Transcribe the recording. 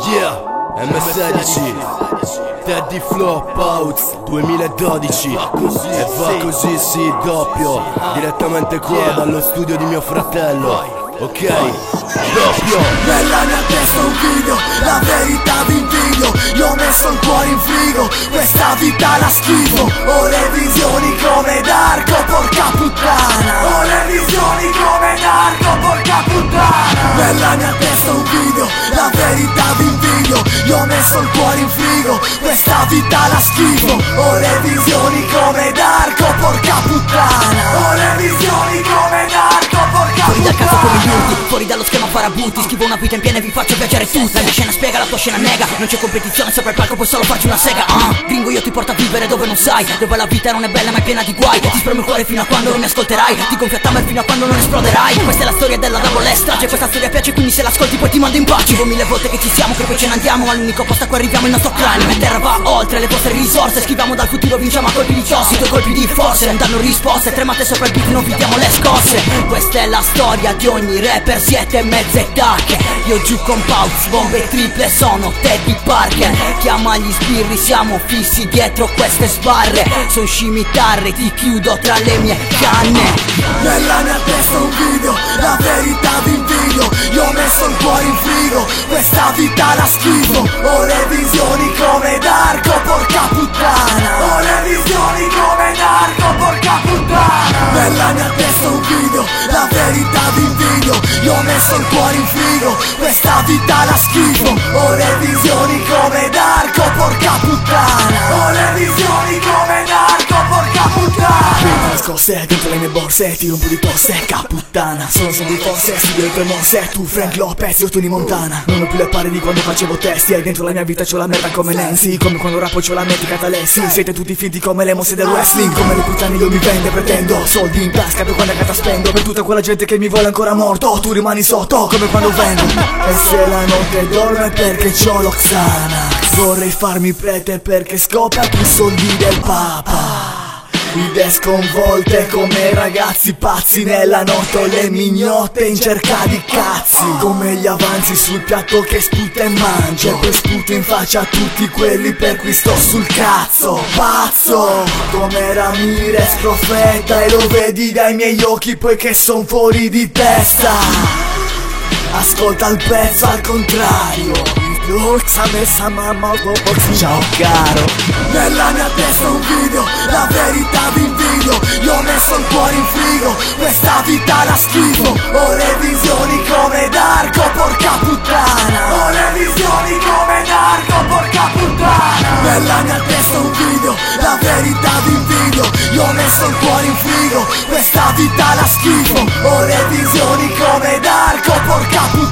Yeah, M16 Teddy Flow Pouts 2012 E va così, sì, doppio. Direttamente qua dallo studio di mio fratello. Ok, doppio. Nella mia testa un video, la verità vi invidio. Io ho messo il cuore in frigo, questa vita la schifo. Ho le visioni come Darko, porca puttana. Ho le visioni come Darko, porca puttana. Nella mia testa un video, la verità vi invidio. Io ho messo il cuore in frigo, questa vita la schifo. Ho le visioni come Darko, porca puttana. Ho le visioni come Darko, porca puttana. Fuori dal caso come Yurti, fuori dallo schema farabutti. Schivo una vita in piena e vi faccio viaggiare tutti. La mia scena spiega, la tua scena nega. Non c'è competizione sopra il palco, puoi solo farci una sega. Gringo, io ti porto a vivere dove non sai, dove la vita non è bella ma è piena di guai. Ti spremo il cuore fino a quando non mi ascolterai, ti gonfio a tamer fino a quando non esploderai. Questa è la storia della double strage, questa storia piace quindi se l'ascolti poi ti mando in pace. Dico mille volte che ci siamo, che poi ce ne andiamo, ma l'unico posto a cui arriviamo è il nostro cranio. E terra va oltre le vostre risorse, scriviamo dal futuro, vinciamo a colpi di ciossi. Due colpi di forze, non danno risposte, tremate sopra il beat, non vi diamo le scosse. Questa è la storia di ogni rapper, siete mezze tacche. Io giù con Pouts, bombe triple, sono Teddy Parker. Chiama gli sbirri, siamo fissi dietro queste sbarre. Sono scimitarre, ti chiudo tra le mie canne. Nella mia testa un video, la verità vi invidio. Io ho messo il cuore in frigo, questa vita la schifo. Ho le visioni come Darko, porca puttana. Ho le visioni come Darko, porca puttana. Nella mia testa un video, la verità vi invidio. Io ho messo il cuore in frigo, questa vita la schifo. Ho le visioni come Darko, porca puttana. Ho le visioni come Darko, porca puttana. Vedo nascoste dentro le mie borse, tiro un po' di tosse, caputtana. Sono di forze, studio le tue mosse. Tu Frank Lopez, io Tony Montana. Non ho più le pare di quando facevo testi. E dentro la mia vita c'ho la merda come Nancy. Come quando rappo c'ho la metrica Alessi. Siete tutti finti come le mosse del wrestling. Come le puttane io mi vende, pretendo soldi in tasca per quando cata spendo. Per tutta quella gente che mi vuole ancora morto, tu rimani sotto come quando vendo. E se la notte dorme perché c'ho l'Oxana. Vorrei farmi prete perché scopia più soldi del Papa. Idee sconvolte come ragazzi pazzi. Nella notte le mignotte in cerca di cazzi. Come gli avanzi sul piatto che sputa e mangia. E poi sputo in faccia a tutti quelli per cui sto sul cazzo. Pazzo come Ramirez profeta. E lo vedi dai miei occhi poiché son fuori di testa. Ascolta il pezzo al contrario. Ciao caro. Nella mia testa un video, la verità vi invidio. Io ho messo il cuore in frigo, questa vita la schifo. Ho le visioni come Darko, porca puttana. Ho le visioni come Darko, porca puttana. Nella mia testa un video, la verità vi invidio. Io ho messo il cuore in frigo, questa vita la schifo. Ho le visioni come Darko, porca puttana.